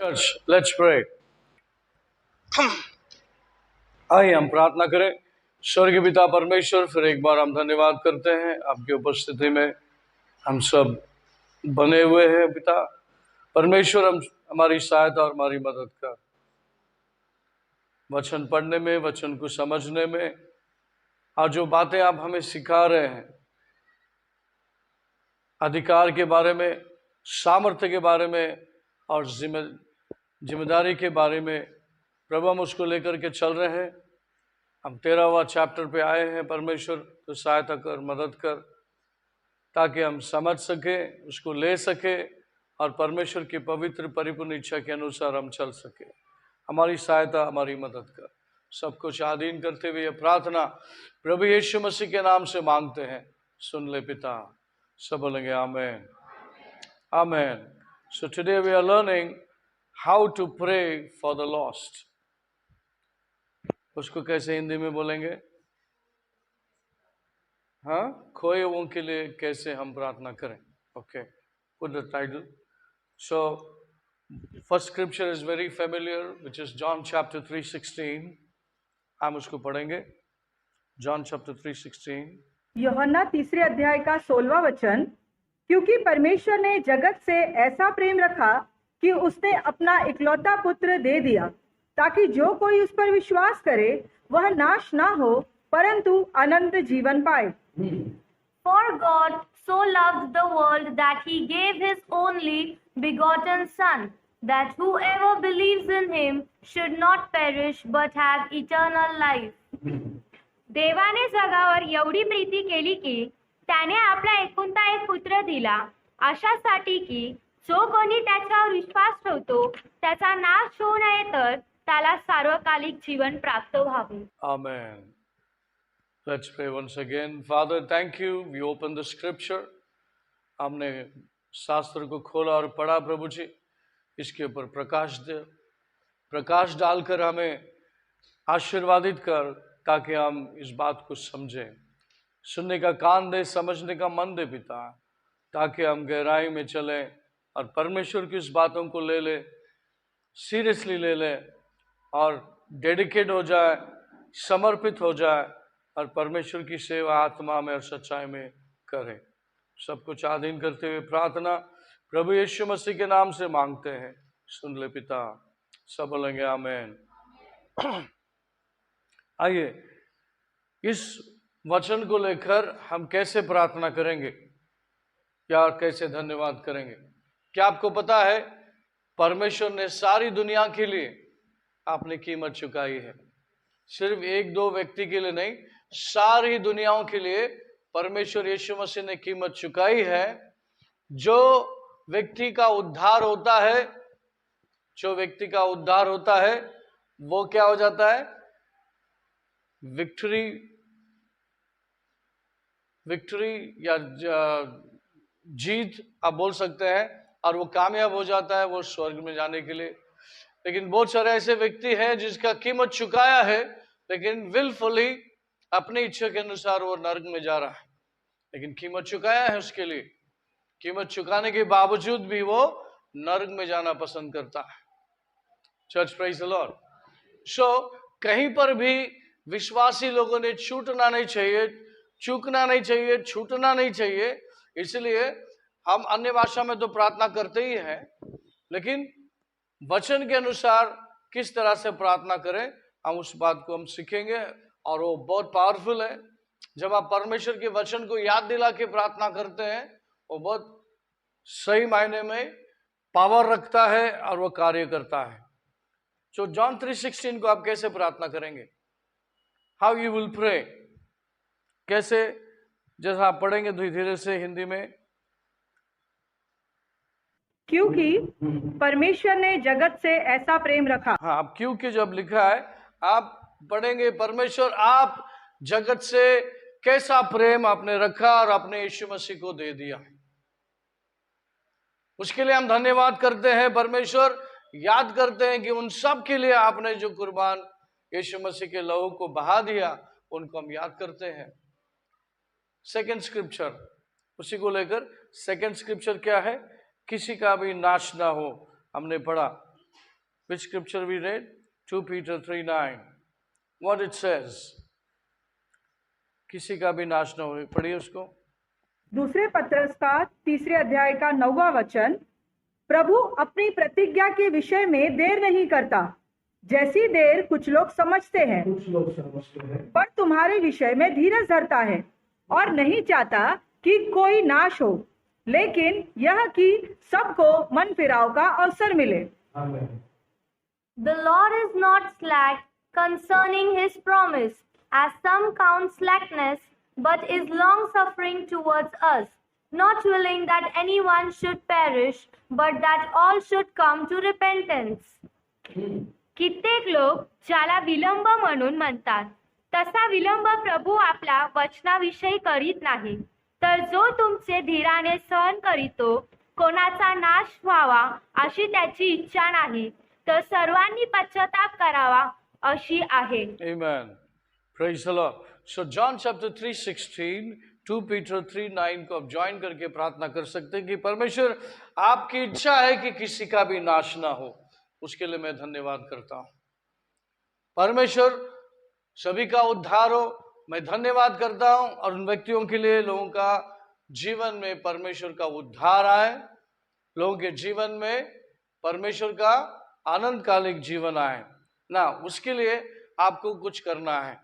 Church, let's pray. आइए हम प्रार्थना करें। स्वर्गीय पिता परमेश्वर, फिर एक बार हम धन्यवाद करते हैं आपकी उपस्थिति में हम सब बने हुए हैं। पिता परमेश्वर, हम हमारी सहायता और हमारी मदद कर, वचन पढ़ने में, वचन को समझने में, और जो बातें आप हमें सिखा रहे हैं अधिकार के बारे में, सामर्थ्य के बारे में और जिम्मेदारी के बारे में, प्रभु हम उसको लेकर के चल रहे हैं। हम 13वां चैप्टर पे आए हैं। परमेश्वर तो सहायता कर, मदद कर, ताकि हम समझ सके, उसको ले सके और परमेश्वर की पवित्र परिपूर्ण इच्छा के अनुसार हम चल सके। हमारी सहायता, हमारी मदद कर, सब कुछ आधीन करते हुए यह प्रार्थना प्रभु यीशु मसीह के नाम से मांगते हैं। सुन ले पिता। सब बोलेंगे आमेन, आमेन। So today we are learning how to pray for the lost. उसको कैसे हिंदी में बोलेंगे? हाँ, खोए हुओं के लिए कैसे हम प्रार्थना करें। Okay, put the title. So first scripture is very familiar, which is John chapter 3:16. हम उसको पढ़ेंगे। John chapter 3:16. यूहन्ना 3 अध्याय का 16वां वचन। क्योंकि परमेश्वर ने जगत से ऐसा प्रेम रखा कि उसने अपना इकलौता पुत्र दे दिया, ताकि जो कोई उस पर विश्वास करे वह नाश ना हो परंतु अनंत जीवन पाए। For God so loved the world that he gave his only begotten Son, that whoever believes in him should not perish but have eternal life. देवाने जगावर एवढी प्रीती केली की त्याने आपला एकुलता एक पुत्र दिला, अशासाठी की जो कोणी त्याच्यावर विश्वास ठेवतो त्याचा नाश होऊ नये तर त्याला सार्वकालिक जीवन प्राप्त व्हावे. Amen. Let's pray once again. Father, thank you. We open the scripture. हमने शास्त्र को खोला और पढ़ा। प्रभु जी, इसके ऊपर प्रकाश दे, प्रकाश डालकर हमें आशीर्वादित कर, ताकि हम इस बात को समझें। सुनने का कान दे, समझने का मन दे पिता, ताकि हम गहराई में चलें और परमेश्वर की इस बातों को ले ले, सीरियसली ले ले और डेडिकेट हो जाए, समर्पित हो जाए और परमेश्वर की सेवा आत्मा में और सच्चाई में करें। सब कुछ आधीन करते हुए प्रार्थना प्रभु यीशु मसीह के नाम से मांगते हैं। सुन ले पिता। सब बोलेंगे आमेन। आइए, इस वचन को लेकर हम कैसे प्रार्थना करेंगे, क्या कैसे धन्यवाद करेंगे? क्या आपको पता है परमेश्वर ने सारी दुनिया के लिए अपनी कीमत चुकाई है? सिर्फ एक दो व्यक्ति के लिए नहीं, सारी दुनियाओं के लिए परमेश्वर यीशु मसीह ने कीमत चुकाई है। जो व्यक्ति का उद्धार होता है, जो व्यक्ति का उद्धार होता है, वो क्या हो जाता है? विक्ट्री या जीत आप बोल सकते हैं, और वो कामयाब हो जाता है वो स्वर्ग में जाने के लिए। लेकिन बहुत सारे ऐसे व्यक्ति हैं जिसका कीमत चुकाया है, लेकिन विलफुली अपनी इच्छा के अनुसार वो नरक में जा रहा है। लेकिन कीमत चुकाया है उसके लिए, कीमत चुकाने के बावजूद भी वो नरक में जाना पसंद करता है। Church, praise the Lord. So कहीं पर भी विश्वासी लोगों ने छूटना नहीं चाहिए, चूकना नहीं चाहिए, छूटना नहीं चाहिए। इसलिए हम अन्य भाषा में तो प्रार्थना करते ही हैं, लेकिन वचन के अनुसार किस तरह से प्रार्थना करें, हम उस बात को हम सीखेंगे। और वो बहुत पावरफुल है। जब आप परमेश्वर के वचन को याद दिला के प्रार्थना करते हैं, वो बहुत सही मायने में पावर रखता है और वो कार्य करता है। तो जॉन 3:16 को आप कैसे प्रार्थना करेंगे? How you will pray? कैसे? जैसा आप पढ़ेंगे धीरे धीरे से हिंदी में। क्योंकि परमेश्वर ने जगत से ऐसा प्रेम रखा। हाँ, अब क्योंकि जब लिखा है आप पढ़ेंगे, परमेश्वर आप जगत से कैसा प्रेम आपने रखा और अपने यीशु मसीह को दे दिया। उसके लिए हम धन्यवाद करते हैं। परमेश्वर याद करते हैं कि उन सब के लिए आपने जो कुर्बान यीशु मसीह के लहू को बहा दिया, उनको हम याद करते हैं। सेकंड स्क्रिप्चर उसी को लेकर, सेकंड स्क्रिप्चर क्या है? किसी का भी नाश ना हो, हमने पढ़ा। Which scripture we read? 2 Peter 3:9. What it says? किसी का भी नाश न हो। पढ़िए उसको। दूसरे पत्रस का 3 अध्याय का 9वां वचन, प्रभु अपनी प्रतिज्ञा के विषय में देर नहीं करता, जैसी देर कुछ लोग समझते हैं, पर तुम्हारे विषय में धीरज धरता है और नहीं चाहता कि कोई नाश हो, लेकिन यह कि सबको मन फिराव का अवसर मिले। The Lord is not slack concerning his promise, as some count slackness, but is long-suffering towards us, not willing that anyone should perish, but that all should come to repentance. कित्येक लोक ज्याला विलंब म्हणून म्हणतात, तसा विलंब प्रभू आपला वचनाविषयी करीत नाही, तर जो तुमचे धीराने सहन करीतो, कोणाचा नाश व्हावा अशी त्याची इच्छा नाही, तर सर्वांनी पश्चाताप करावा अशी आहे। Amen. Praise the Lord. So John chapter 3:16, 2 Peter 3:9 को आप ज्वाइन करके प्रार्थना कर सकते हैं कि परमेश्वर आपकी इच्छा है कि किसी का भी नाश ना हो। उसके लिए मैं धन्यवाद करता हूँ। परमेश्वर सभी का उद्धार हो, मैं धन्यवाद करता हूँ। और उन व्यक्तियों के लिए लोगों का जीवन में परमेश्वर का उद्धार आए, लोगों के जीवन में परमेश्वर का आनंदकालिक जीवन आए ना, उसके लिए आपको कुछ करना है।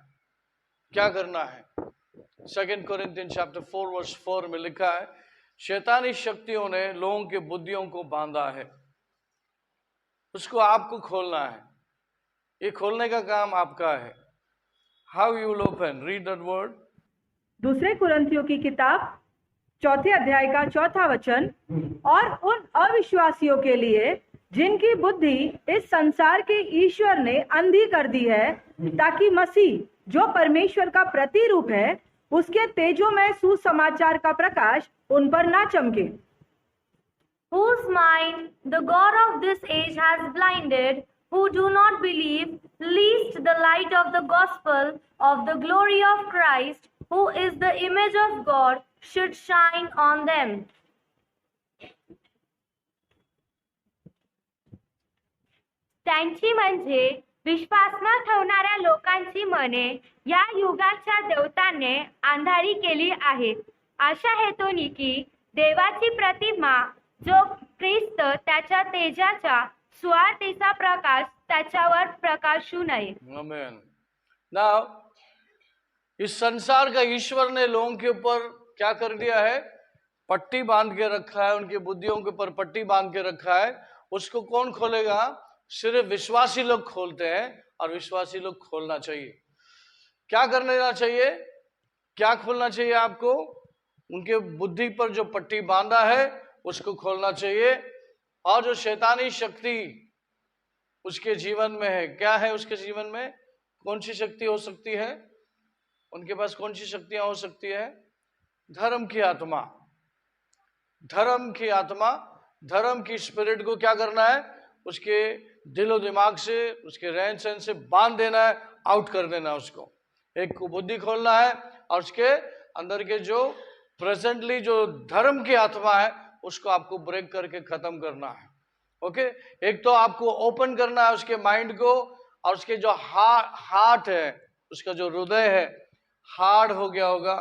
क्या करना है? 2 Corinthians chapter 4 verse 4 में लिखा है, शैतानी शक्तियों ने लोगों के बुद्धियों को बांधा है, उसको आपको खोलना है। ये खोलने का काम आपका है। How you will open? Read that word. दूसरे कुरिन्थियों की किताब 4 अध्याय का 4था वचन, और उन अविश्वासियों के लिए जिनकी बुद्धि इस संसार के ईश्वर ने अंधी कर दी है, ताकि मसीह जो परमेश्वर का प्रतिरूप है, उसके तेजोमय सुसमाचार का प्रकाश उन पर ना चमके। Whose mind the God of this age has blinded, who do not believe, lest the light of the gospel of the glory of Christ, who is the image of God, should shine on them. त्यांची म्हणजे विश्वास न ठेवणाऱ्या लोकांची मने या युगाच्या देवताने अंधारी केली आहेत, अशा हेतूने की देवाची प्रतिमा जो ख्रिस्त त्याच्या तेजाच्या सुवार्तेचा प्रकाश त्याच्यावर प्रकाशू नये। Amen. Now, इस संसार का ईश्वर ने लोगों के ऊपर क्या कर दिया है? पट्टी बांध के रखा है, उनकी बुद्धियों के ऊपर पट्टी बांध के रखा है। उसको कौन खोलेगा? सिर्फ विश्वासी लोग खोलते हैं, और विश्वासी लोग खोलना चाहिए। क्या करने देना चाहिए? क्या खोलना चाहिए आपको? उनके बुद्धि पर जो पट्टी बांधा है उसको खोलना चाहिए। और जो शैतानी शक्ति उसके जीवन में है, क्या है उसके जीवन में? कौन सी शक्ति हो सकती है? उनके पास कौन सी शक्तियां हो सकती है? धर्म की आत्मा। धर्म की आत्मा, धर्म की स्पिरिट को क्या करना है? उसके दिलो दिमाग से, उसके रहन सहन से बांध देना है, आउट कर देना है उसको। एक को बुद्धि खोलना है, और उसके अंदर के जो प्रेजेंटली जो धर्म की आत्मा है उसको आपको ब्रेक करके खत्म करना है। ओके, एक तो आपको ओपन करना है उसके माइंड को, और उसके जो हार्ट है, उसका जो हृदय है हार्ड हो गया होगा,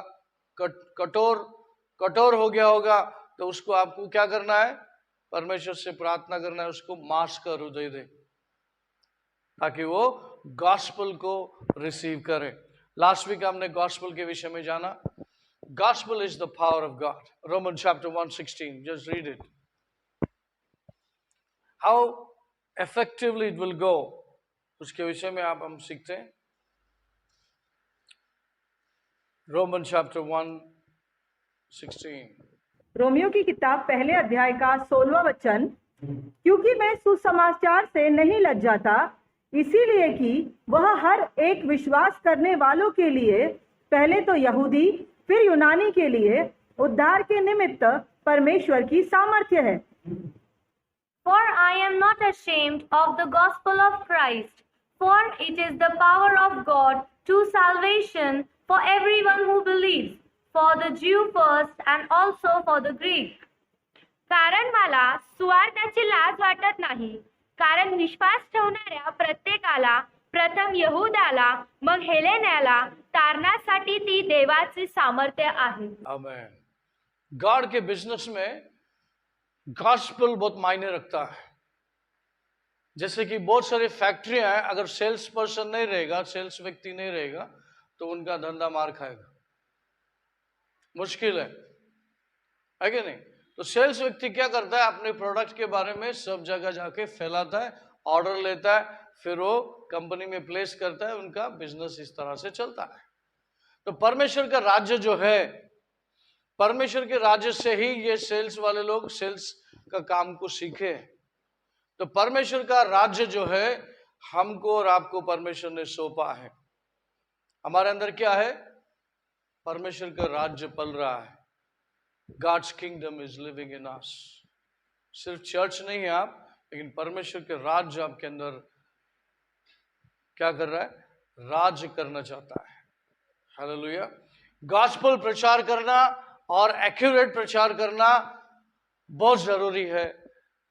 कठोर हो गया होगा, तो उसको आपको क्या करना है? परमेश्वर से प्रार्थना करना है, उसको मांस का हृदय दे, ताकि वो गॉस्पेल को रिसीव करे। लास्ट वीक हमने गॉस्पेल के विषय में जाना। Gospel is the power of God. Roman chapter 1:16, just read it. How effectively it will go, उसके विषय में हम सीखते हैं। Roman chapter 1:16। रोमियो की किताब 1 अध्याय का 16वां वचन, क्योंकि मैं सुसमाचार से नहीं लज्जाता, इसीलिए कि वह हर एक विश्वास करने वालों के लिए, पहले तो यहूदी फिर यूनानी के लिए उद्धार के निमित्त परमेश्वर की सामर्थ्य है। For I am not ashamed of the gospel of Christ, for it is the power of God to salvation for everyone who believes, for the Jew first and also for the Greek. कारण मला सुवार्ताची लाज वाटत नाही, कारण विश्वास ठेवणाऱ्या प्रत्येकाला, प्रथम यहूदाला मग हेलेन्याला, तारणासाठी ती देवाची सामर्थ्य आहे. आमेन. गॉड के बिजनेस में गॉस्पेल बहुत मायने रखता है. जैसे कि बहुत सारी फैक्ट्रियां हैं, अगर सेल्स पर्सन नहीं रहेगा, सेल्स व्यक्ति नहीं रहेगा, तो उनका धंधा मार खाएगा, मुश्किल है कि नहीं? तो सेल्स व्यक्ति क्या करता है, अपने प्रोडक्ट के बारे में सब जगह जाके फैलाता है, ऑर्डर लेता है, फिर वो कंपनी में प्लेस करता है, उनका बिजनेस इस तरह से चलता है. तो परमेश्वर का राज्य जो है, परमेश्वर के राज्य से ही ये सेल्स वाले लोग सेल्स का काम को सीखे. तो परमेश्वर का राज्य जो है हमको और आपको परमेश्वर ने सौंपा है. हमारे अंदर क्या है? परमेश्वर का राज्य पल रहा है. God's kingdom is living in us. सिर्फ चर्च नहीं है आप, लेकिन परमेश्वर के राज्य आपके अंदर क्या कर रहा है? राज्य करना चाहता है. हालेलुया. गॉस्पेल प्रचार करना और एक्यूरेट प्रचार करना बहुत जरूरी है.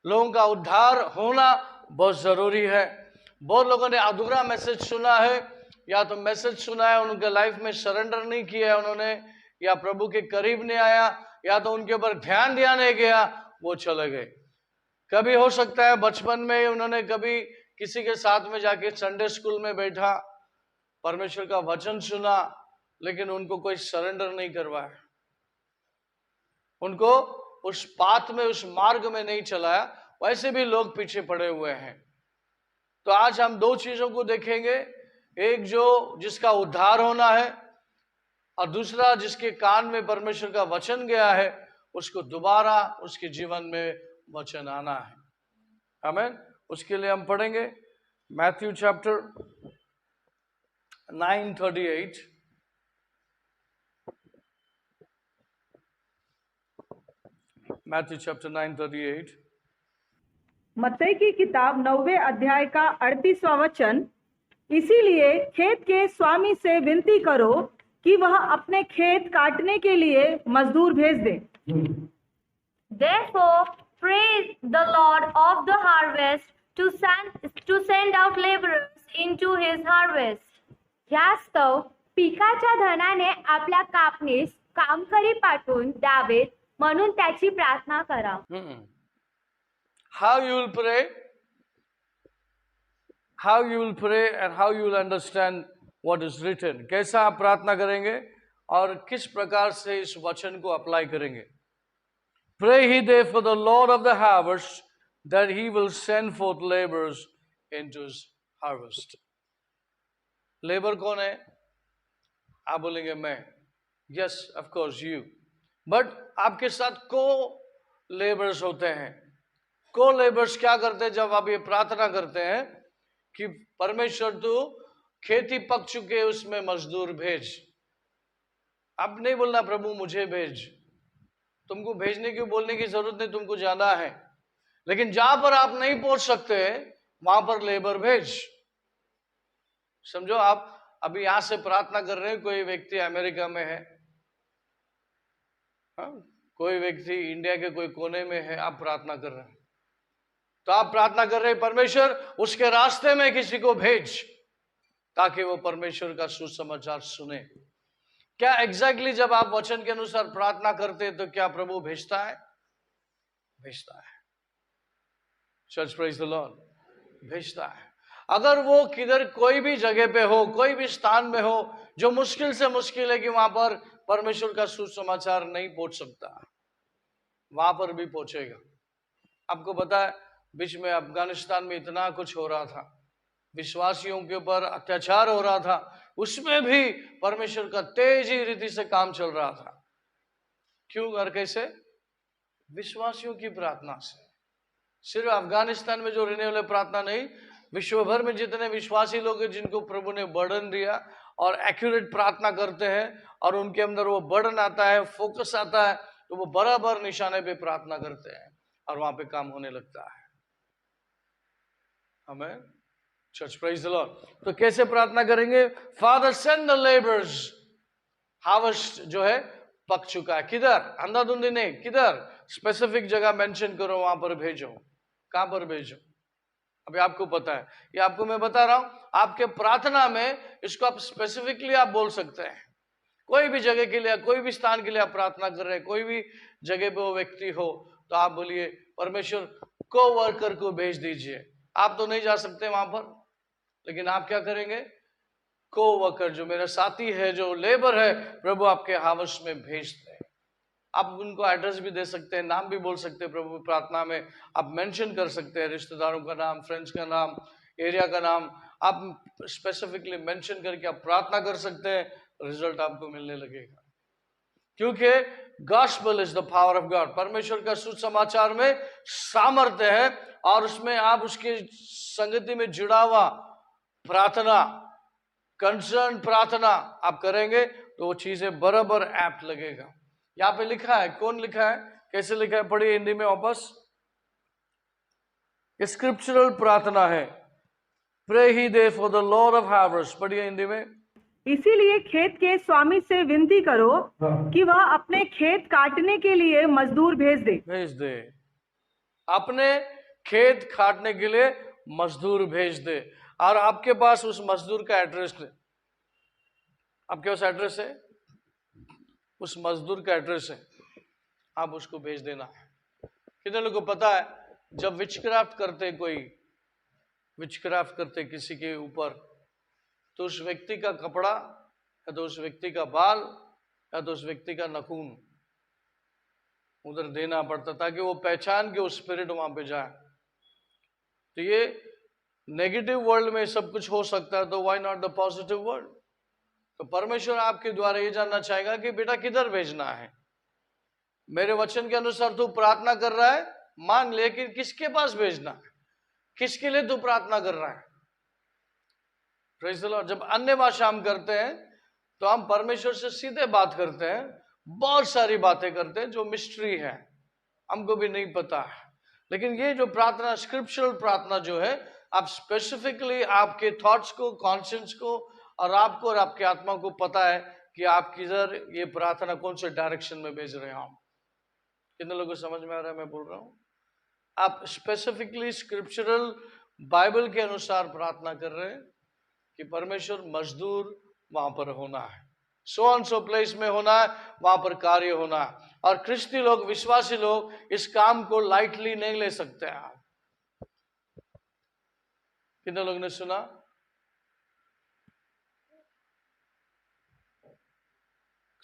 लोगों का उद्धार होना बहुत जरूरी है. बहुत लोगों ने अधूरा मैसेज सुना है, या तो मैसेज सुना है, उनके लाइफ में सरेंडर नहीं किया है उन्होंने, या प्रभु के करीब नहीं आया, या तो उनके ऊपर ध्यान दिया नहीं गया, वो चले गए. कभी हो सकता है बचपन में उन्होंने कभी किसी के साथ में जाके संडे स्कूल में बैठा, परमेश्वर का वचन सुना, लेकिन उनको कोई सरेंडर नहीं करवाया, उनको उस पाथ में, उस मार्ग में नहीं चलाया. वैसे भी लोग पीछे पड़े हुए हैं. तो आज हम दो चीजों को देखेंगे. एक जो जिसका उद्धार होना है, और दूसरा जिसके कान में परमेश्वर का वचन गया है, उसको दोबारा उसके जीवन में वचन आना है. आमीन. उसके लिए हम पढ़ेंगे मैथ्यू चैप्टर 9:38. Matthew chapter 9:38. मत्ती की किताब 9वें अध्याय का 38वां वचन. इसीलिए खेत के स्वामी से विनती करो कि वह अपने खेत काटने के लिए मजदूर भेज दे. Therefore, pray the Lord of the harvest to send out laborers into his harvest. ह्यास्तव पिकाच्या धनाने आपल्या कापणीस कामकरी पाठवून द्यावेत म्हणून त्याची प्रार्थना करा. How you will pray? How you will pray and how you will understand what is written. कैसा आप प्रार्थना करेंगे और किस प्रकार से इस वचन को अप्लाई करेंगे. Pray ye therefore the Lord of the harvest that he will send forth laborers into his harvest. Labour कौन है? आप बोलेंगे मैं. Yes, of course you. But आपके साथ को लेबर्स होते हैं. को लेबर्स क्या करते हैं? जब आप ये प्रार्थना करते हैं कि परमेश्वर तू खेती पक चुके उसमें मजदूर भेज. आप नहीं बोलना प्रभु मुझे भेज. तुमको भेजने की बोलने की जरूरत नहीं, तुमको जाना है. लेकिन जहां पर आप नहीं पहुंच सकते वहां पर लेबर भेज. समझो, आप अभी यहां से प्रार्थना कर रहे हैं, कोई व्यक्ति अमेरिका में है, कोई व्यक्ति इंडिया के कोई कोने में है, आप प्रार्थना कर रहे हैं, तो आप प्रार्थना कर रहे हैं परमेश्वर उसके रास्ते में किसी को भेज ताकि वो परमेश्वर का सुसमाचार सुने. क्या एग्जैक्टली जब आप वचन के अनुसार प्रार्थना करते हैं तो क्या प्रभु भेजता है? भेजता है. Church praise the Lord. भेजता है. अगर वो किधर कोई भी जगह पे हो, कोई भी स्थान में हो जो मुश्किल से मुश्किल है कि वहां पर परमेश्वर का सुसमाचार नहीं पहुंच सकता, वहां पर भी पहुंचेगा. आपको पता है बीच में अफगानिस्तान में इतना कुछ हो रहा था, विश्वासियों के ऊपर अत्याचार हो रहा था, उसमें भी परमेश्वर का तेजी रीति से काम चल रहा था. क्यों और कैसे? विश्वासियों की प्रार्थना से. सिर्फ अफगानिस्तान में जो रहने वाले प्रार्थना नहीं, विश्व भर में जितने विश्वासी लोग हैं जिनको प्रभु ने बर्डन दिया और एक्यूरेट प्रार्थना करते हैं और उनके अंदर वो बर्डन आता है, फोकस आता है, तो वो बराबर निशाने पे प्रार्थना करते हैं और वहां पे काम होने लगता है. हमें चर्च प्रेज द लॉर्ड. तो कैसे प्रार्थना करेंगे? Father send the labours. Harvest जो है पक चुका है. किधर? अंधाधुंधी नहीं, किधर? स्पेसिफिक जगह मेंशन करो, वहां पर भेजो. कहां पर भेजो? अभी आपको पता है, ये आपको मैं बता रहा हूं, आपके प्रार्थना में इसको आप स्पेसिफिकली आप बोल सकते हैं। कोई भी जगह के लिए, कोई भी स्थान के लिए आप प्रार्थना कर रहे हैं, कोई भी जगह पे वो व्यक्ति हो, तो आप बोलिए परमेश्वर को वर्कर को भेज दीजिए। आप तो नहीं जा सकते वहां पर, लेकिन आप क्या करेंगे? को वर्कर, जो मेरा साथी है, जो लेबर है, प्रभु आपके हाउस में भेजते हैं। आप उनको एड्रेस भी दे सकते हैं, नाम भी बोल सकते हैं। प्रभु प्रार्थना में आप मेंशन कर सकते हैं रिश्तेदारों का नाम, फ्रेंड्स का नाम, एरिया का नाम, आप स्पेसिफिकली मेंशन करके आप प्रार्थना कर सकते हैं। रिजल्ट आपको मिलने लगेगा, क्योंकि gospel is the power of God. परमेश्वर का सुसमाचार में सामर्थ्य है, और उसमें आप उसकी संगति में जुड़ा हुआ प्रार्थना, कंसर्न प्रार्थना आप करेंगे तो वो चीजें बराबर ऐप्ट लगेगा। यहाँ पे लिखा है, कौन लिखा है, कैसे लिखा है, पढ़िए हिंदी में वापस। स्क्रिप्चरल प्रार्थना है, प्रे ही therefore the Lord of harvest, पढ़िए हिंदी में। इसीलिए खेत के स्वामी से विनती करो कि वह अपने खेत काटने के लिए मजदूर भेज दे। अपने खेत काटने के लिए मजदूर भेज दे। और आपके पास उस मजदूर का एड्रेस है, आपके पास एड्रेस है, उस मजदूर का एड्रेस है, आप उसको भेज देना। कितने लोगों को पता है, जब विचक्राफ्ट करते, कोई विचक्राफ्ट करते किसी के ऊपर, तो उस व्यक्ति का कपड़ा, या तो उस व्यक्ति का बाल, या तो उस व्यक्ति का नाखून उधर देना पड़ता, ताकि वो पहचान के वो स्पिरिट वहां पे जाए। तो ये नेगेटिव वर्ल्ड में सब कुछ हो सकता है, तो why not the positive world? तो परमेश्वर आपके द्वारा ये जानना चाहेगा कि बेटा किधर भेजना है। मेरे वचन के अनुसार तू प्रार्थना कर रहा है, मान ले, कि किसके पास भेजना है, किसके लिए तू प्रार्थना कर रहा है। Praise the Lord. जब अन्य भाषा हम करते हैं तो हम परमेश्वर से सीधे बात करते हैं, बहुत सारी बातें करते हैं जो मिस्ट्री है, हमको भी नहीं पता है। लेकिन ये जो प्रार्थना, स्क्रिप्चरल प्रार्थना जो है, आप स्पेसिफिकली आपके थॉट्स को, कॉन्शियंस को, और आपको और आपके आत्मा को पता है कि आप किधर ये प्रार्थना कौन से डायरेक्शन में भेज रहे हैं। हम कितने लोगों को समझ में आ रहा है मैं बोल रहा हूँ? आप स्पेसिफिकली स्क्रिप्चरल बाइबल के अनुसार प्रार्थना कर रहे हैं कि परमेश्वर मजदूर वहां पर होना है, सो एंड सो प्लेस में होना है, वहां पर कार्य होना है। और क्रिस्ती लोग, विश्वासी लोग इस काम को लाइटली नहीं ले सकते हैं। कितने लोग ने सुना?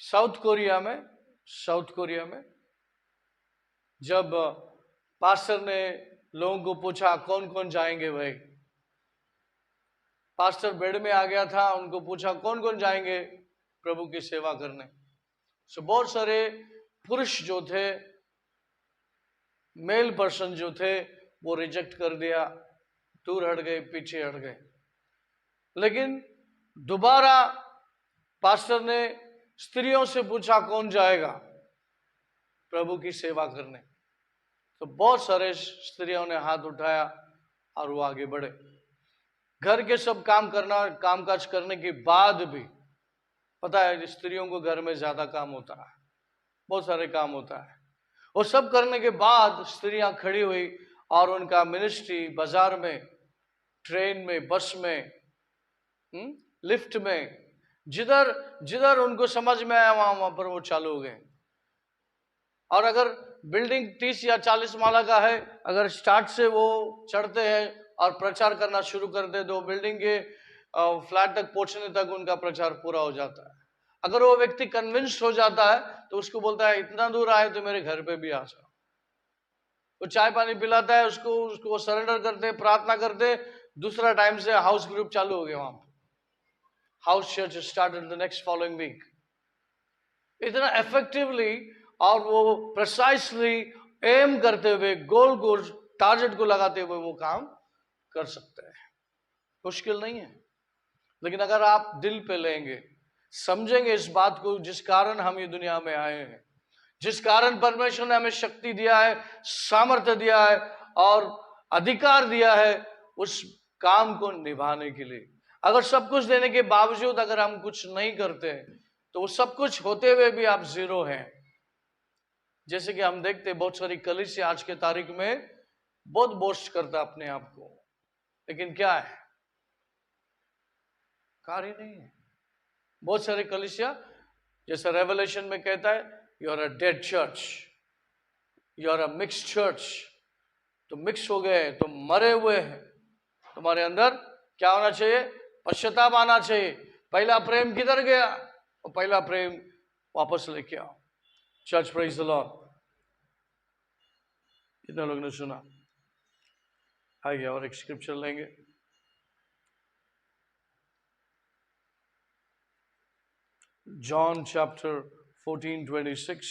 साउथ कोरिया में जब पास्टर ने लोगों को पूछा कौन कौन जाएंगे, भाई पास्टर बेड में आ गया था, उनको पूछा कौन कौन जाएंगे प्रभु की सेवा करने। सो बहुत सारे पुरुष जो थे, मेल पर्सन जो थे, वो रिजेक्ट कर दिया, दूर हट गए, पीछे हट गए। लेकिन दोबारा पास्टर ने स्त्रियों से पूछा कौन जाएगा प्रभु की सेवा करने, तो बहुत सारे स्त्रियों ने हाथ उठाया और वो आगे बढ़े। घर के सब कामकाज करने के बाद भी, पता है स्त्रियों को घर में ज्यादा काम होता है, बहुत सारे काम होता है, वो सब करने के बाद स्त्रियां खड़ी हुई और उनका मिनिस्ट्री बाजार में, ट्रेन में, बस में, लिफ्ट में, जिधर जिधर उनको समझ में आया वहां पर वो चालू हो गए। और अगर बिल्डिंग 30 या 40 माला का है, अगर स्टार्ट से वो चढ़ते हैं और प्रचार करना शुरू कर दे, तो बिल्डिंग के फ्लैट तक पहुंचने तक उनका प्रचार पूरा हो जाता है। अगर वो व्यक्ति कन्विंस्ड हो जाता है तो उसको बोलता है इतना दूर आए तो मेरे घर पे भी आ जाओ। वो चाय पानी पिलाता है, उसको सरेंडर करते, प्रार्थना करते। दूसरा टाइम से हाउस ग्रुप चालू हो गया वहां पर, house church started the next following week. इतना इफेक्टिवली और वो प्रिसाइसली एम करते हुए, गोल गोल टारगेट को लगाते हुए वो काम कर सकते हैं। मुश्किल नहीं है, लेकिन अगर आप दिल पे लेंगे, समझेंगे इस बात को जिस कारण हम ये दुनिया में आए हैं, जिस कारण परमेश्वर ने हमें शक्ति दिया है, सामर्थ्य दिया है और अधिकार दिया है उस काम को निभाने के लिए। अगर सब कुछ देने के बावजूद अगर हम कुछ नहीं करते तो वो सब कुछ होते हुए भी आप जीरो हैं। जैसे कि हम देखते बहुत सारी कलीसिया आज के तारीख में बहुत बोस्ट करता अपने आप को, लेकिन क्या है, कार्य नहीं है। बहुत सारे कलीसिया, जैसा रेवलेशन में कहता है, you are a dead church, you are a mix church. तो मिक्स हो गए, तो मरे हुए हैं। तुम्हारे अंदर क्या होना चाहिए? पश्चाताप आना चाहिए। पहला प्रेम किधर गया? और पहला प्रेम वापस लेके आओ। Church, praise the Lord. कितने लोग ने सुना? आइए और एक स्क्रिप्चर लेंगे। John chapter 14:26.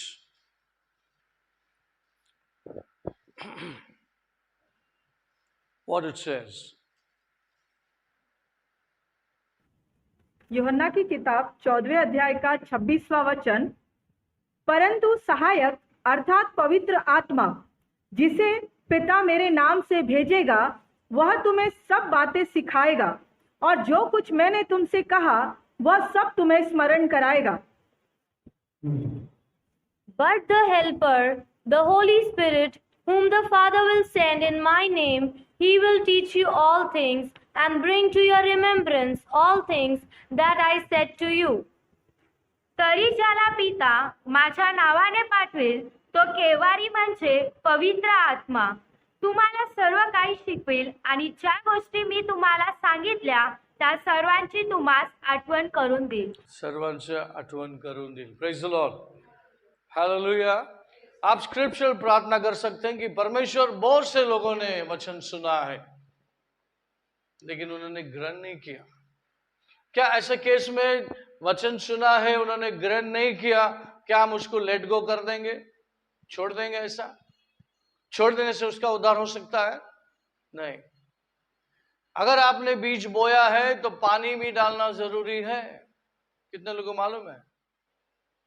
What it says. यूहन्ना की किताब 14वें अध्याय का 26वां वचन, परंतु सहायक अर्थात पवित्र आत्मा जिसे पिता मेरे नाम से भेजेगा, वह तुम्हें सब बातें सिखाएगा और जो कुछ मैंने तुमसे कहा वह सब तुम्हें स्मरण कराएगा। But the Helper, the Holy Spirit, whom the Father will send in my name, he will teach you all things and bring to your remembrance all things that I said to you. तरी ज्याला पिता माझ्या नावाने पाठवेल तो केवारी म्हणजे पवित्र आत्मा तुम्हाला सर्व काही शिकवेल आणि ज्या गोष्टी मी तुम्हाला सांगितल्या त्या सर्वांची तुम्हास आठवण करून देईल. सर्वांची आठवण करून देईल. Praise the Lord, hallelujah. आप स्क्रिप्चर प्रार्थना कर सकते हैं कि परमेश्वर, बहुत से लोगों ने वचन सुना है लेकिन उन्होंने ग्रहण नहीं किया। क्या ऐसे केस में वचन सुना है, उन्होंने ग्रहण नहीं किया, क्या हम उसको लेट गो कर देंगे, छोड़ देंगे? ऐसा छोड़ देने से उसका उद्धार हो सकता है? नहीं। अगर आपने बीज बोया है तो पानी भी डालना जरूरी है। कितने लोगों को मालूम है?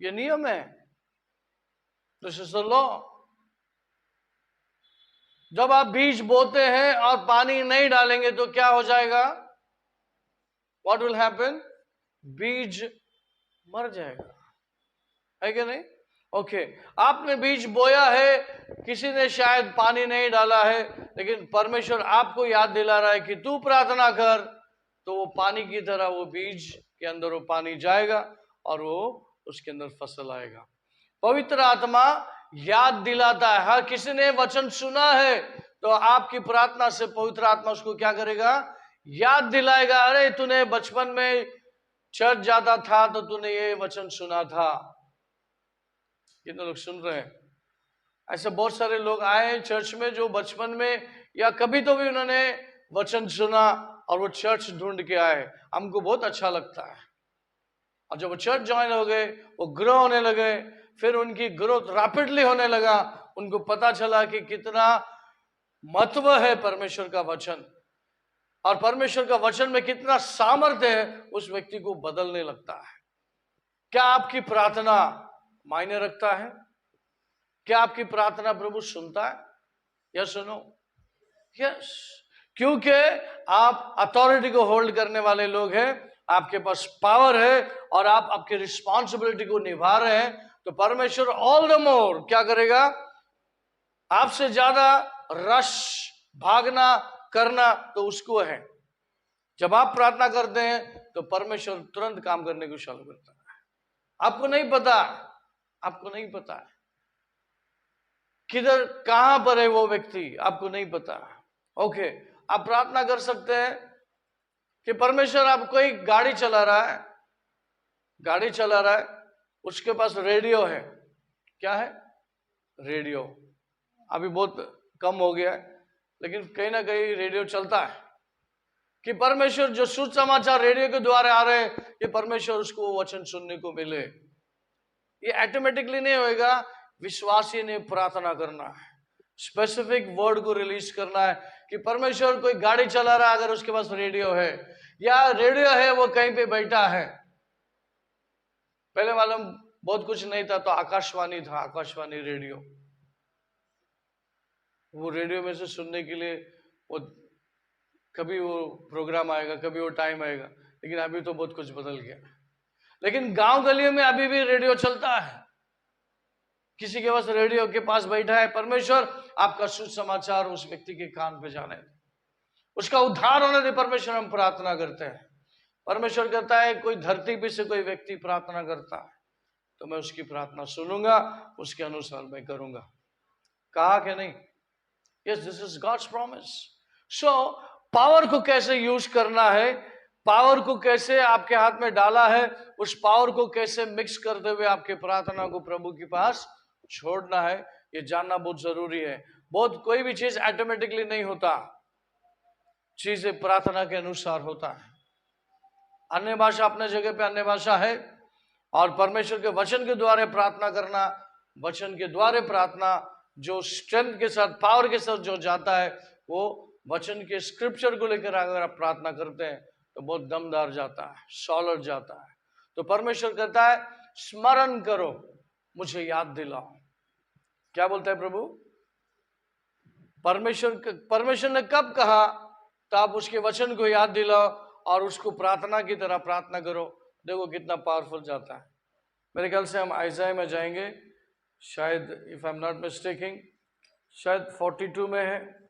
ये नियम है। This is the law. जब आप बीज बोते हैं और पानी नहीं डालेंगे तो क्या हो जाएगा? What will happen? बीज मर जाएगा, है क्या नहीं? ओके, आपने बीज बोया है, किसी ने शायद पानी नहीं डाला है, लेकिन परमेश्वर आपको याद दिला रहा है कि तू प्रार्थना कर, तो वो पानी की तरह वो बीज के अंदर वो पानी जाएगा और वो उसके अंदर फसल आएगा। पवित्र आत्मा याद दिलाता है। हर किसी ने वचन सुना है तो आपकी प्रार्थना से पवित्र आत्मा उसको क्या करेगा? याद दिलाएगा। अरे तूने बचपन में चर्च जाता था तो तूने ये वचन सुना था। कितने लोग सुन रहे हैं? ऐसे बहुत सारे लोग आए चर्च में जो बचपन में या कभी तो भी उन्होंने वचन सुना और वो चर्च ढूंढ के आए। हमको बहुत अच्छा लगता है। और जब वो चर्च ज्वाइन हो गए, वो ग्रो होने लगे, फिर उनकी ग्रोथ रैपिडली होने लगा। उनको पता चला कि कितना महत्व है परमेश्वर का वचन और परमेश्वर का वचन में कितना सामर्थ्य है, उस व्यक्ति को बदलने लगता है। क्या आपकी प्रार्थना मायने रखता है? क्या आपकी प्रार्थना प्रभु सुनता है? यस सुनो, यस। क्योंकि आप अथॉरिटी को होल्ड करने वाले लोग हैं, आपके पास पावर है और आप आपकी रिस्पॉन्सिबिलिटी को निभा रहे हैं, तो परमेश्वर ऑल द मोर क्या करेगा? आपसे ज्यादा रश भागना करना तो उसको है। जब आप प्रार्थना करते हैं तो परमेश्वर तुरंत काम करने को चालू करता है। आपको नहीं पता, आपको नहीं पता किधर कहां पर है वो व्यक्ति, आपको नहीं पता। ओके, आप प्रार्थना कर सकते हैं कि परमेश्वर, आप कोई गाड़ी चला रहा है, गाड़ी चला रहा है, उसके पास रेडियो है। क्या है? रेडियो। अभी बहुत कम हो गया है, लेकिन कहीं ना कहीं रेडियो चलता है कि परमेश्वर जो सुसमाचार रेडियो के द्वारा आ रहे हैं, ये परमेश्वर उसको वचन सुनने को मिले। ये ऑटोमेटिकली नहीं होएगा। विश्वासी ने प्रार्थना करना है, स्पेसिफिक वर्ड को रिलीज करना है कि परमेश्वर, कोई गाड़ी चला रहा है, अगर उसके पास रेडियो है या रेडियो है वो कहीं पे बैठा है। पहले मालूम बहुत कुछ नहीं था तो आकाशवाणी था, आकाशवाणी रेडियो। वो रेडियो में से सुनने के लिए वो कभी वो प्रोग्राम आएगा, कभी वो टाइम आएगा, लेकिन अभी तो बहुत कुछ बदल गया। लेकिन गांव गलियों में अभी भी रेडियो चलता है। किसी के पास रेडियो के पास बैठा है, परमेश्वर आपका सुसमाचार उस व्यक्ति के कान पे जाने। उसका उद्धार होने दे परमेश्वर, हम प्रार्थना करते हैं। परमेश्वर कहता है कोई धरती पे से कोई व्यक्ति प्रार्थना करता है तो मैं उसकी प्रार्थना सुनूंगा, उसके अनुसार मैं करूंगा। कहा कि नहीं? Yes, this is God's promise. So power को कैसे यूज करना है, पावर को कैसे आपके हाथ में डाला है, उस पावर को कैसे मिक्स करते हुए आपके प्रार्थना को प्रभु के पास छोड़ना है, ये जानना बहुत जरूरी है। बहुत कोई भी चीज ऑटोमेटिकली नहीं होता, चीजें प्रार्थना के अनुसार होता है। अन्य भाषा अपने जगह पे अन्य भाषा है, और परमेश्वर के वचन के द्वारा प्रार्थना करना, वचन के द्वारा प्रार्थना जो स्ट्रेंथ के साथ, पावर के साथ जो जाता है, वो वचन के स्क्रिप्चर को लेकर अगर आप प्रार्थना करते हैं तो बहुत दमदार जाता है, सॉलिड जाता है। तो परमेश्वर कहता है स्मरण करो, मुझे याद दिलाओ। क्या बोलता है प्रभु? परमेश्वर ने कब कहा? तो आप उसके वचन को याद दिलाओ और उसको प्रार्थना की तरह प्रार्थना करो। देखो कितना पावरफुल जाता है। मेरे ख्याल से हम आइज़ाया में जाएंगे, शायद if I am not mistaking, शायद 42 में है।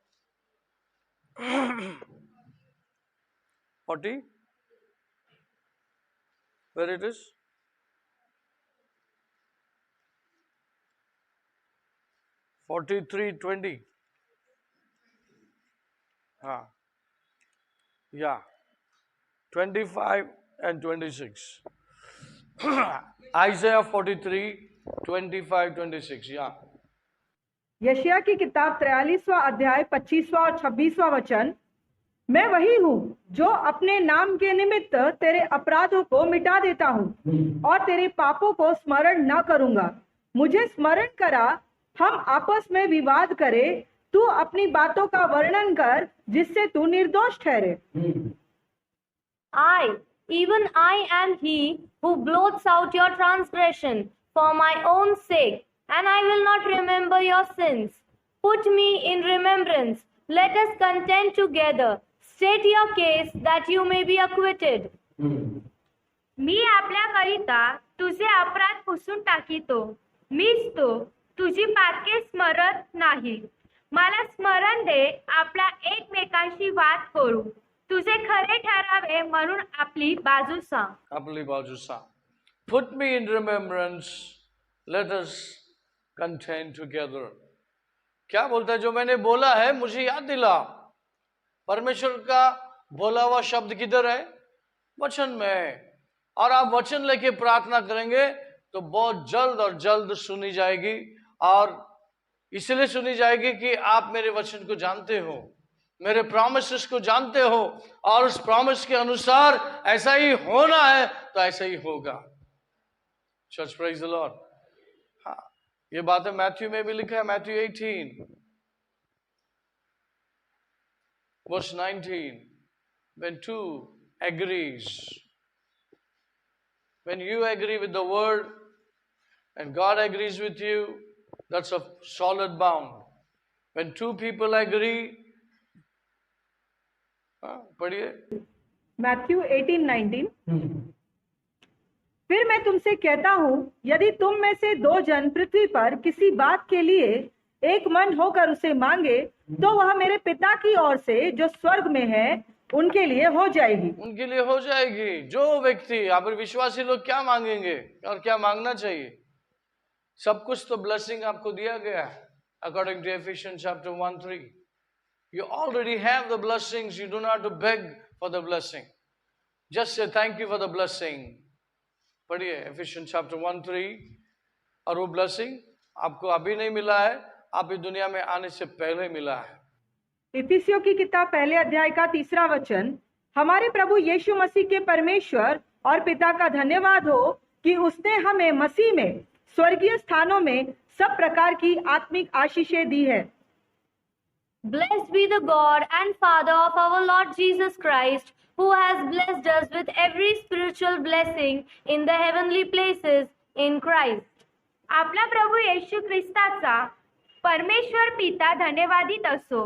40 where it is? 43:20 हाँ, या 25 and 26 Isaiah 43:25-26 या यशायाह की किताब 43वां अध्याय 25वां और 26वां वचन, मैं वही हूँ जो अपने नाम के निमित्त तेरे अपराधों को मिटा देता हूँ और तेरे पापों को स्मरण न करूंगा। मुझे स्मरण करा, हम आपस में विवाद करें, तू अपनी बातों का वर्णन कर जिससे तू निर्दोष ठहरे। Even I am he who blots out your transgression for my own sake, and I will not remember your sins. Put me in remembrance. Let us contend together. State your case that you may be acquitted. मी आपल्याकरिता तुझे अपराध पुसून टाकितो, मीच तो, तुझी पातके स्मरत नाही। मला स्मरण दे, आपला एकमेकांशी वाद करू, तुझे खरे ठरावे म्हणून आपली बाजू सांग। अपनी बाजू सांग। Put me in remembrance. Let us contend together. क्या बोलता है? जो मैंने बोला है मुझे याद दिला। परमेश्वर का बोला हुआ शब्द किधर है? वचन में। और आप वचन लेके प्रार्थना करेंगे तो बहुत जल्द और जल्द सुनी जाएगी, और इसलिए सुनी जाएगी कि आप मेरे वचन को जानते हो, मेरे प्रॉमिसेस को जानते हो, और उस प्रॉमिस के अनुसार ऐसा ही होना है तो ऐसा ही होगा। Church, praise the Lord. हाँ, ये बात है मैथ्यू में भी लिखा है, Matthew 18 verse 19, when two agrees, when you agree with the word and God agrees with you, that's a solid bound. When two people agree, पढ़िए मैथ्यू 18:19, फिर मैं तुमसे कहता हूँ, यदि तुम में से दो जन पृथ्वी पर किसी बात के लिए एक मन होकर उसे मांगे तो वह मेरे पिता की ओर से जो स्वर्ग में है उनके लिए हो जाएगी। उनके लिए हो जाएगी। जो व्यक्ति, आप विश्वासी लोग क्या मांगेंगे और क्या मांगना चाहिए? सब कुछ तो ब्लेसिंग आपको दिया गया है, according to Ephesians chapter 1:3। You already have the blessings. You do not have to beg for the blessing. Just say thank you for the blessing. पढ़िए एफिशियंस चैप्टर 1:3। और वो ब्लेसिंग आपको अभी नहीं मिला है, आप इस दुनिया में आने से पहले मिला है। इफिसियों की किताब 1 अध्याय का 3 वचन, हमारे प्रभु यीशु मसीह के परमेश्वर और पिता का धन्यवाद हो कि उसने हमें मसीह में स्वर्गीय स्थानों में सब प्रकार की आत्मिक आशीषें दी है। Blessed be the God and Father of our Lord Jesus Christ, who has blessed us with every spiritual blessing in the heavenly places in Christ. आपला प्रभू येशू ख्रिस्ताचा परमेश्वर पिता धन्यवादित असो,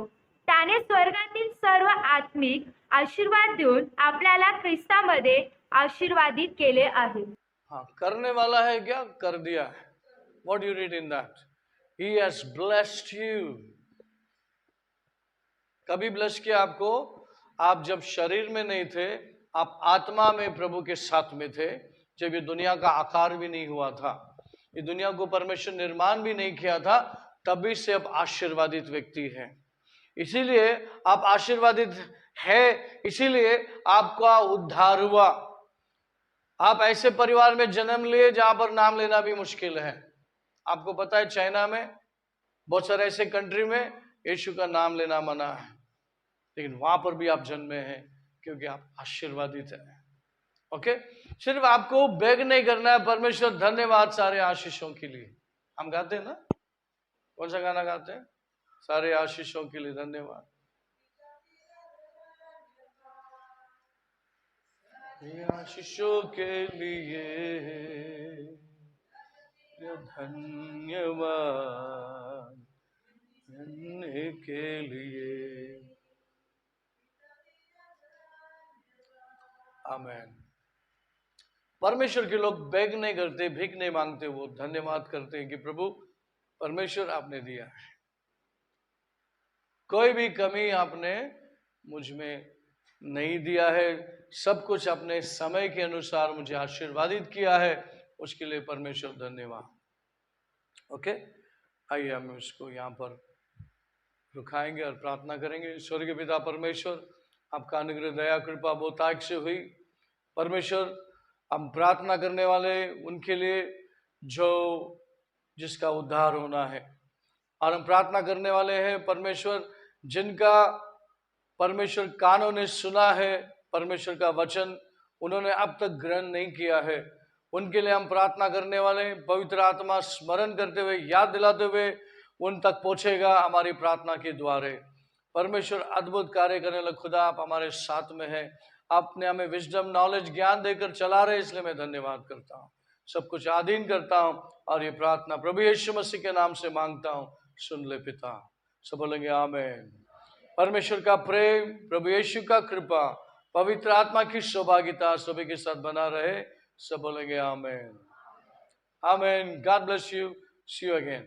त्याने स्वर्गातील सर्व आत्मिक आशीर्वाद देऊन आपल्याला ख्रिस्तामध्ये आशीर्वादित केले आहे। हाँ, करने वाला है क्या? कर दिया है। What do you read in that? He has blessed you. कभी ब्लेस किया आपको? आप जब शरीर में नहीं थे, आप आत्मा में प्रभु के साथ में थे, जब ये दुनिया का आकार भी नहीं हुआ था, ये दुनिया को परमेश्वर निर्माण भी नहीं किया था, तभी से आप आशीर्वादित व्यक्ति हैं। इसीलिए आप आशीर्वादित है, इसीलिए आपका उद्धार हुआ। आप ऐसे परिवार में जन्म लिए जहां पर नाम लेना भी मुश्किल है। आपको पता है चाइना में, बहुत सारे ऐसे कंट्री में यीशु का नाम लेना मना है, लेकिन वहां पर भी आप जन्मे हैं क्योंकि आप आशीर्वादित हैं। ओके, सिर्फ आपको बेग नहीं करना है। परमेश्वर धन्यवाद सारे आशीषों के लिए। हम गाते हैं ना, कौन सा गाना गाते हैं? सारे आशीषों के लिए धन्यवाद। आशीषों के लिए धन्यवाद, धन्य के लिए। आमीन। परमेश्वर के लोग बेग नहीं करते, भीख नहीं मांगते, वो धन्यवाद करते हैं कि प्रभु परमेश्वर आपने दिया है, कोई भी कमी आपने मुझ में नहीं दिया है, सब कुछ अपने समय के अनुसार मुझे आशीर्वादित किया है, उसके लिए परमेश्वर धन्यवाद। ओके, आइए हम उसको यहाँ पर रुकाएंगे और प्रार्थना करेंगे। स्वर्गीय पिता परमेश्वर, आपका अनुग्रह दया कृपा बहुत आग से हुई। परमेश्वर, हम प्रार्थना करने वाले उनके लिए जो जिसका उद्धार होना है, और हम प्रार्थना करने वाले हैं परमेश्वर जिनका परमेश्वर कानों ने सुना है परमेश्वर का वचन, उन्होंने अब तक ग्रहण नहीं किया है, उनके लिए हम प्रार्थना करने वाले हैं। पवित्र आत्मा स्मरण करते हुए, याद दिलाते हुए उन तक पहुंचेगा हमारी प्रार्थना के द्वारे। परमेश्वर अद्भुत कार्य करने लगे। खुदा, आप हमारे साथ में हैं, आपने हमें विजडम नॉलेज ज्ञान देकर चला रहे, इसलिए मैं धन्यवाद करता हूँ, सब कुछ आधीन करता हूँ, और ये प्रार्थना प्रभु यीशु मसीह के नाम से मांगता हूँ, सुन ले पिता। सब बोलेंगे आमीन। परमेश्वर का प्रेम, प्रभु यीशु का कृपा, पवित्र आत्मा की सौभाग्यता सभी के साथ बना रहे। सब बोलेंगे आमीन। आमीन। God bless you. See you again.